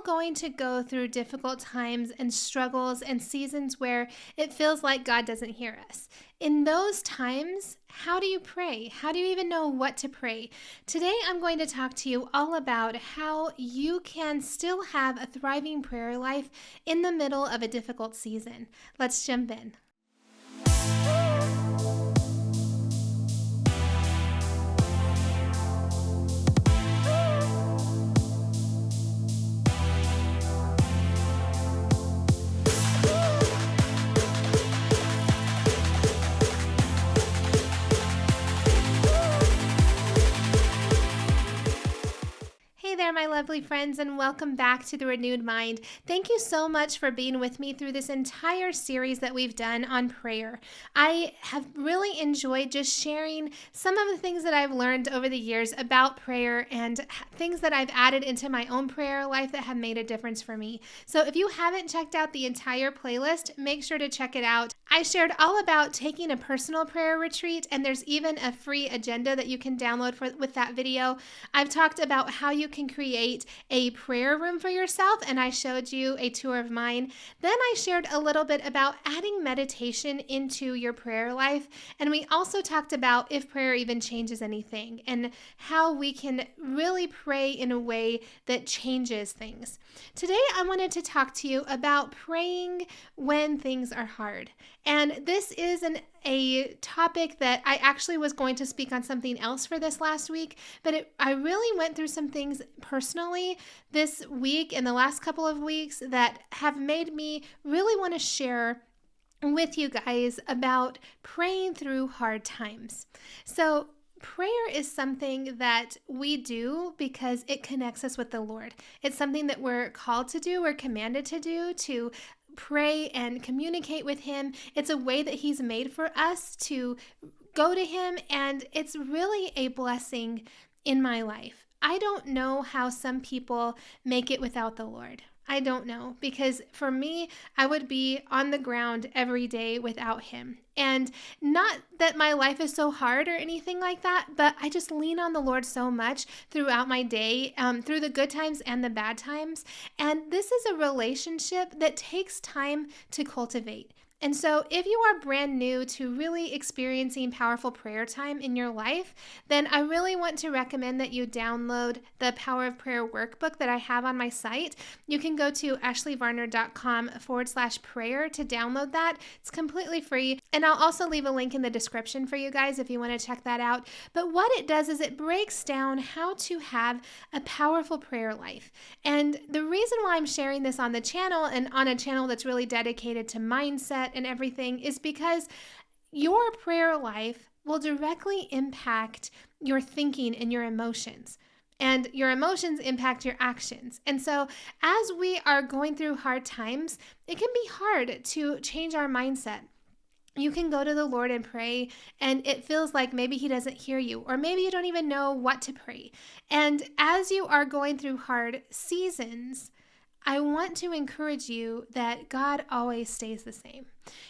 all going to go through difficult times and struggles and seasons where it feels like God doesn't hear us. In those times, how do you pray? How do you even know what to pray? Today, I'm going to talk to you all about how you can still have a thriving prayer life in the middle of a difficult season. Let's jump in. Hey there, my lovely friends, and welcome back to The Renewed Mind. Thank you so much for being with me through this entire series that we've done on prayer. I have really enjoyed just sharing some of the things that I've learned over the years about prayer and things that I've added into my own prayer life that have made a difference for me. So if you haven't checked out the entire playlist, make sure to check it out. I shared all about taking a personal prayer retreat, and there's even a free agenda that you can download with that video. I've talked about how you can create a prayer room for yourself, and I showed you a tour of mine. Then I shared a little bit about adding meditation into your prayer life, and we also talked about if prayer even changes anything and how we can really pray in a way that changes things. Today I wanted to talk to you about praying when things are hard. And this is a topic that I actually was going to speak on something else for this last week, but I really went through some things personally this week and the last couple of weeks that have made me really want to share with you guys about praying through hard times. So prayer is something that we do because it connects us with the Lord. It's something that we're called to do, we're commanded to do, to pray and communicate with Him. It's a way that He's made for us to go to Him, and it's really a blessing in my life. I don't know how some people make it without the Lord. I don't know, because for me, I would be on the ground every day without Him. And not that my life is so hard or anything like that, but I just lean on the Lord so much throughout my day, through the good times and the bad times. And this is a relationship that takes time to cultivate. And so if you are brand new to really experiencing powerful prayer time in your life, then I really want to recommend that you download the Power of Prayer workbook that I have on my site. You can go to ashleyvarner.com/prayer to download that. It's completely free. And I'll also leave a link in the description for you guys if you want to check that out. But what it does is it breaks down how to have a powerful prayer life. And the reason why I'm sharing this on the channel and on a channel that's really dedicated to mindset and everything is because your prayer life will directly impact your thinking and your emotions. And your emotions impact your actions. And so as we are going through hard times, it can be hard to change our mindset. You can go to the Lord and pray, and it feels like maybe He doesn't hear you, or maybe you don't even know what to pray. And as you are going through hard seasons, I want to encourage you that God always stays the same.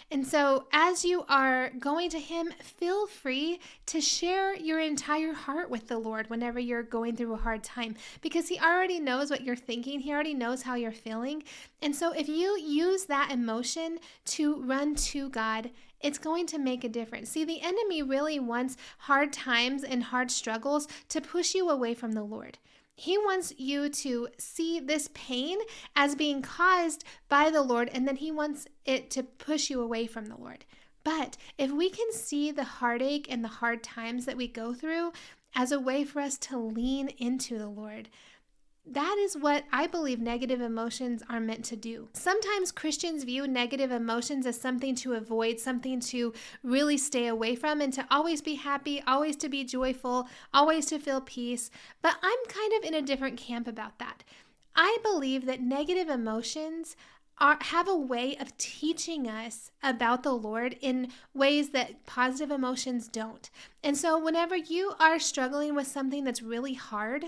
And so as you are going to Him, feel free to share your entire heart with the Lord whenever you're going through a hard time, because He already knows what you're thinking. He already knows how you're feeling. And so if you use that emotion to run to God, it's going to make a difference. See, the enemy really wants hard times and hard struggles to push you away from the Lord. He wants you to see this pain as being caused by the Lord, and then He wants it to push you away from the Lord. But if we can see the heartache and the hard times that we go through as a way for us to lean into the Lord, that is what I believe negative emotions are meant to do. Sometimes Christians view negative emotions as something to avoid, something to really stay away from, and to always be happy, always to be joyful, always to feel peace. But I'm kind of in a different camp about that. I believe that negative emotions have a way of teaching us about the Lord in ways that positive emotions don't. And so whenever you are struggling with something that's really hard,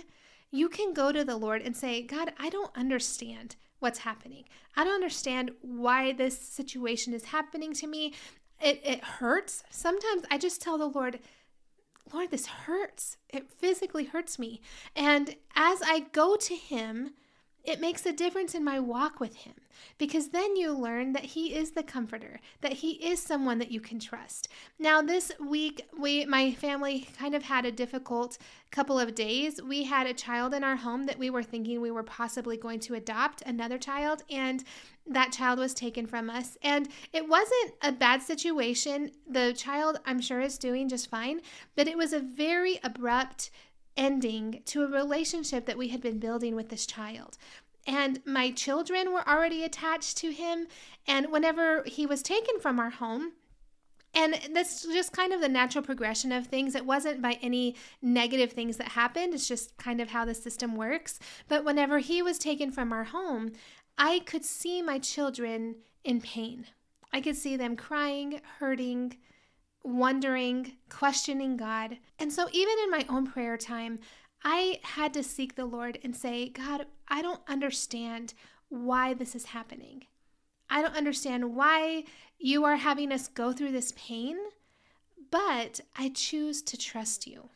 you can go to the Lord and say, God, I don't understand what's happening. I don't understand why this situation is happening to me. It hurts. Sometimes I just tell the Lord, Lord, this hurts. It physically hurts me. And as I go to Him, It makes a difference in my walk with him, because then you learn that he is the comforter, that he is someone that you can trust. Now, this week, my family kind of had a difficult couple of days. We had a child in our home that we were thinking we were possibly going to adopt, another child, and that child was taken from us. And it wasn't a bad situation. The child, I'm sure, is doing just fine, but it was a very abrupt ending to a relationship that we had been building with this child. And my children were already attached to him. And whenever he was taken from our home, and that's just kind of the natural progression of things. It wasn't by any negative things that happened. It's just kind of how the system works. But whenever he was taken from our home, I could see my children in pain. I could see them crying, hurting, wondering, questioning God. And so even in my own prayer time, I had to seek the Lord and say, God, I don't understand why this is happening. I don't understand why you are having us go through this pain, but I choose to trust you.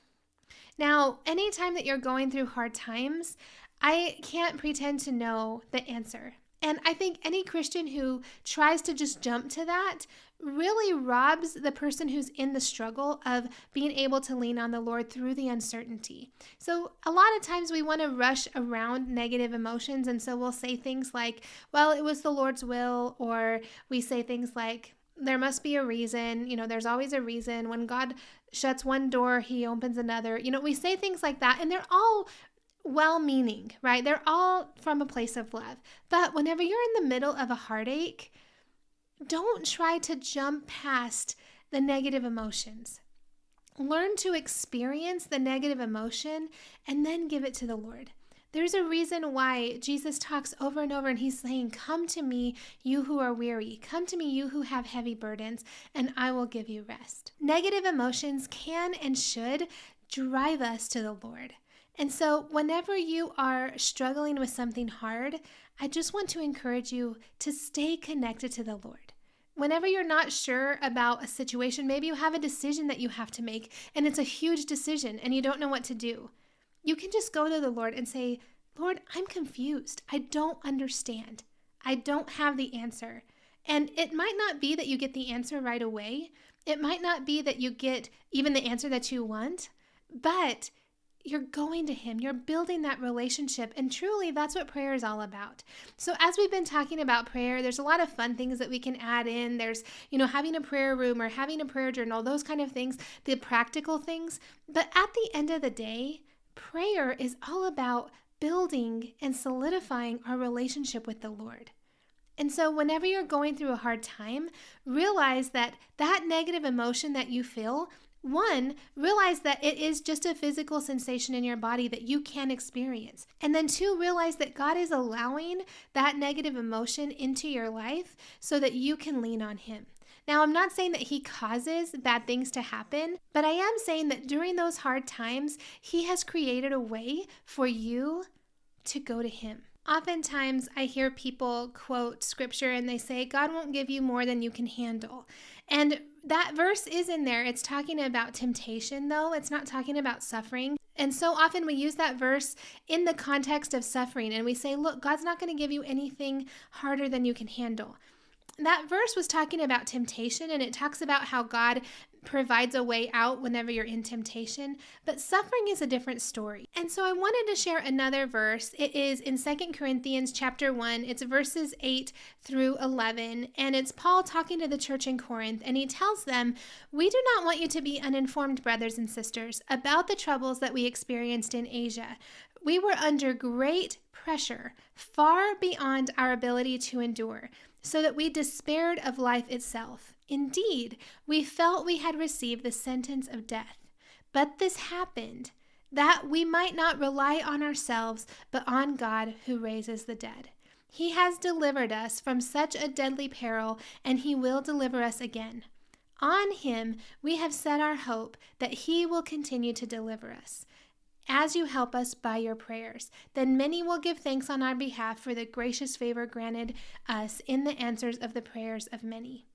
Now, anytime that you're going through hard times, I can't pretend to know the answer. And I think any Christian who tries to just jump to that really robs the person who's in the struggle of being able to lean on the Lord through the uncertainty. So a lot of times we want to rush around negative emotions, and so we'll say things like, well, it was the Lord's will, or we say things like, there must be a reason, there's always a reason. When God shuts one door, he opens another. We say things like that, and they're all well-meaning, right? They're all from a place of love. But whenever you're in the middle of a heartache, don't try to jump past the negative emotions. Learn to experience the negative emotion and then give it to the Lord. There's a reason why Jesus talks over and over, and he's saying, come to me, you who are weary. Come to me, you who have heavy burdens, and I will give you rest. Negative emotions can and should drive us to the Lord. And so whenever you are struggling with something hard, I just want to encourage you to stay connected to the Lord. Whenever you're not sure about a situation, maybe you have a decision that you have to make, and it's a huge decision and you don't know what to do. You can just go to the Lord and say, Lord, I'm confused. I don't understand. I don't have the answer. And it might not be that you get the answer right away. It might not be that you get even the answer that you want, but you're going to him, you're building that relationship, and truly that's what prayer is all about. So as we've been talking about prayer, there's a lot of fun things that we can add in. There's, having a prayer room or having a prayer journal, those kind of things, the practical things. But at the end of the day, prayer is all about building and solidifying our relationship with the Lord. And so whenever you're going through a hard time, realize that negative emotion that you feel, one, realize that it is just a physical sensation in your body that you can experience. And then two, realize that God is allowing that negative emotion into your life so that you can lean on him. Now, I'm not saying that he causes bad things to happen, but I am saying that during those hard times, he has created a way for you to go to him. Oftentimes, I hear people quote scripture and they say, God won't give you more than you can handle. And that verse is in there. It's talking about temptation, though. It's not talking about suffering. And so often we use that verse in the context of suffering, and we say, look, God's not going to give you anything harder than you can handle. That verse was talking about temptation, and it talks about how God provides a way out whenever you're in temptation, but suffering is a different story. And so I wanted to share another verse. It is in 2 Corinthians chapter 1. It's verses 8 through 11, and it's Paul talking to the church in Corinth, and he tells them, we do not want you to be uninformed, brothers and sisters, about the troubles that we experienced in Asia. We were under great pressure, far beyond our ability to endure, so that we despaired of life itself. Indeed, we felt we had received the sentence of death. But this happened, that we might not rely on ourselves, but on God who raises the dead. He has delivered us from such a deadly peril, and he will deliver us again. On him we have set our hope that he will continue to deliver us. As you help us by your prayers, then many will give thanks on our behalf for the gracious favor granted us in the answers of the prayers of many.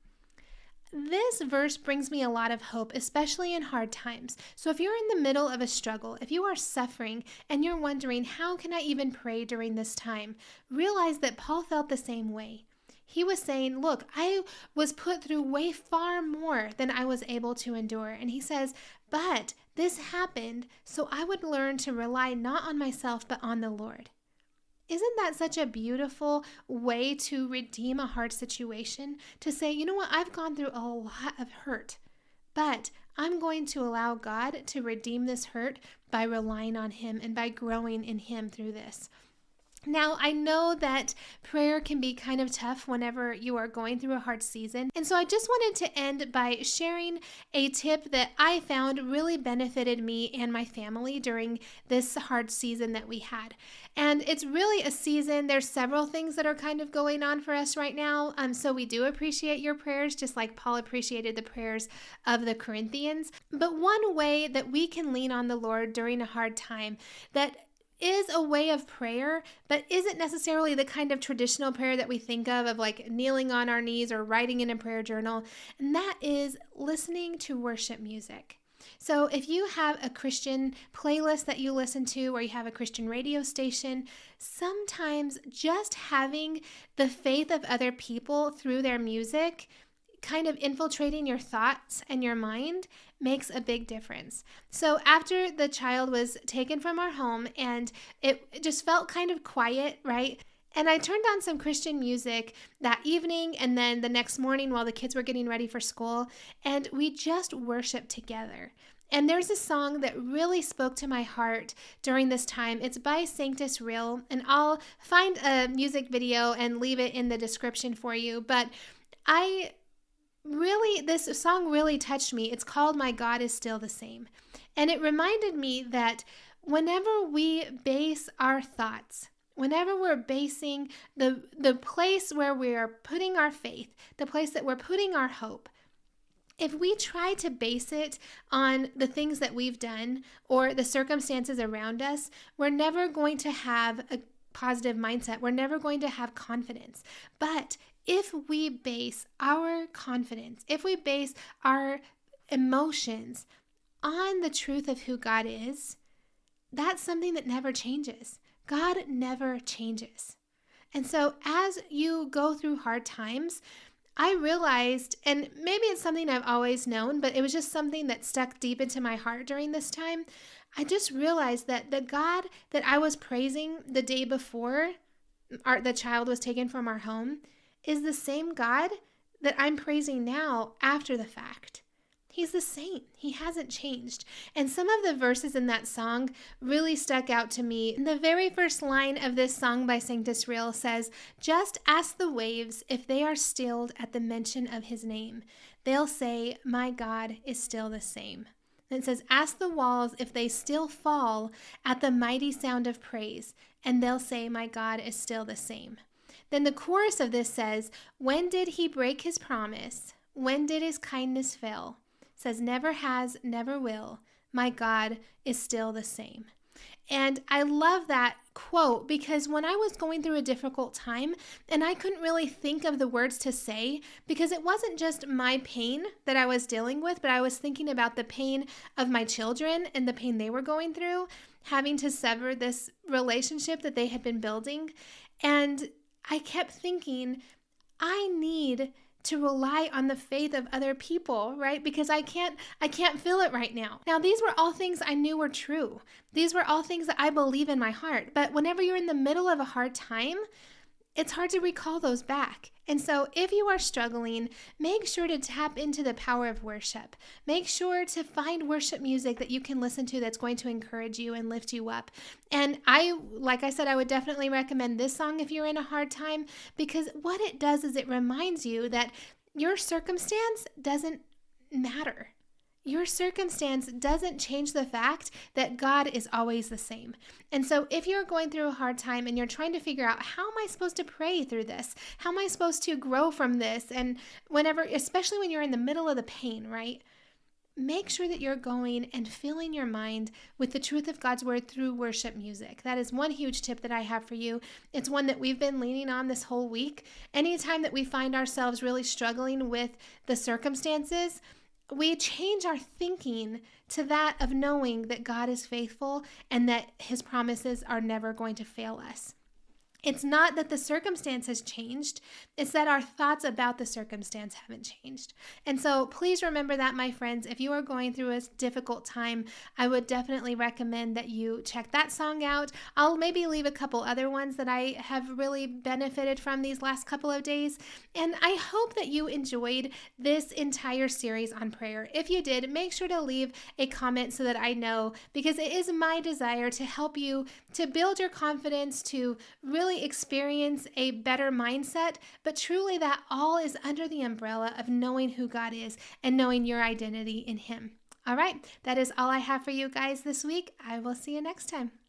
this verse brings me a lot of hope, especially in hard times. So if you're in the middle of a struggle, if you are suffering and you're wondering, how can I even pray during this time? Realize that Paul felt the same way. He was saying, look, I was put through way far more than I was able to endure. And he says, but this happened so I would learn to rely not on myself, but on the Lord. Isn't that such a beautiful way to redeem a hard situation? To say, you know what, I've gone through a lot of hurt, but I'm going to allow God to redeem this hurt by relying on Him and by growing in Him through this. Now, I know that prayer can be kind of tough whenever you are going through a hard season. And so I just wanted to end by sharing a tip that I found really benefited me and my family during this hard season that we had. And it's really a season. There's several things that are kind of going on for us right now. So we do appreciate your prayers, just like Paul appreciated the prayers of the Corinthians. But one way that we can lean on the Lord during a hard time that is a way of prayer, but isn't necessarily the kind of traditional prayer that we think of like kneeling on our knees or writing in a prayer journal, and that is listening to worship music. So if you have a Christian playlist that you listen to, or you have a Christian radio station, sometimes just having the faith of other people through their music kind of infiltrating your thoughts and your mind makes a big difference. So after the child was taken from our home and it just felt kind of quiet, right? And I turned on some Christian music that evening and then the next morning while the kids were getting ready for school, and we just worshiped together. And there's a song that really spoke to my heart during this time. It's by Sanctus Real, and I'll find a music video and leave it in the description for you. But this song really touched me. It's called My God Is Still the Same. And it reminded me that whenever we base our thoughts, whenever we're basing the place where we are putting our faith, the place that we're putting our hope, if we try to base it on the things that we've done or the circumstances around us, we're never going to have a positive mindset. We're never going to have confidence. But if we base our confidence, if we base our emotions on the truth of who God is, that's something that never changes. God never changes. And so as you go through hard times, I realized, and maybe it's something I've always known, but it was just something that stuck deep into my heart during this time. I just realized that the God that I was praising the day before the child was taken from our home is the same God that I'm praising now after the fact. He's the same. He hasn't changed. And some of the verses in that song really stuck out to me. The very first line of this song by Sanctus Real says, "Just ask the waves if they are stilled at the mention of his name. They'll say, my God is still the same." And it says, "Ask the walls if they still fall at the mighty sound of praise, and they'll say, my God is still the same." Then the chorus of this says, "When did he break his promise? When did his kindness fail?" It says, "Never has, never will. My God is still the same." And I love that quote because when I was going through a difficult time and I couldn't really think of the words to say because it wasn't just my pain that I was dealing with, but I was thinking about the pain of my children and the pain they were going through, having to sever this relationship that they had been building. And I kept thinking, I need to rely on the faith of other people, right? Because I can't feel it right now. Now, these were all things I knew were true. These were all things that I believe in my heart. But whenever you're in the middle of a hard time, it's hard to recall those back. And so if you are struggling, make sure to tap into the power of worship. Make sure to find worship music that you can listen to that's going to encourage you and lift you up. And like I said, I would definitely recommend this song if you're in a hard time, because what it does is it reminds you that your circumstance doesn't matter. Your circumstance doesn't change the fact that God is always the same. And so if you're going through a hard time and you're trying to figure out, how am I supposed to pray through this? How am I supposed to grow from this? And especially when you're in the middle of the pain, right? make sure that you're going and filling your mind with the truth of God's word through worship music. That is one huge tip that I have for you. It's one that we've been leaning on this whole week. Anytime that we find ourselves really struggling with the circumstances, we change our thinking to that of knowing that God is faithful and that his promises are never going to fail us. It's not that the circumstance has changed. It's that our thoughts about the circumstance haven't changed. And so please remember that, my friends. If you are going through a difficult time, I would definitely recommend that you check that song out. I'll maybe leave a couple other ones that I have really benefited from these last couple of days. And I hope that you enjoyed this entire series on prayer. If you did, make sure to leave a comment so that I know, because it is my desire to help you to build your confidence, to really experience a better mindset, but truly that all is under the umbrella of knowing who God is and knowing your identity in him. All right, that is all I have for you guys this week. I will see you next time.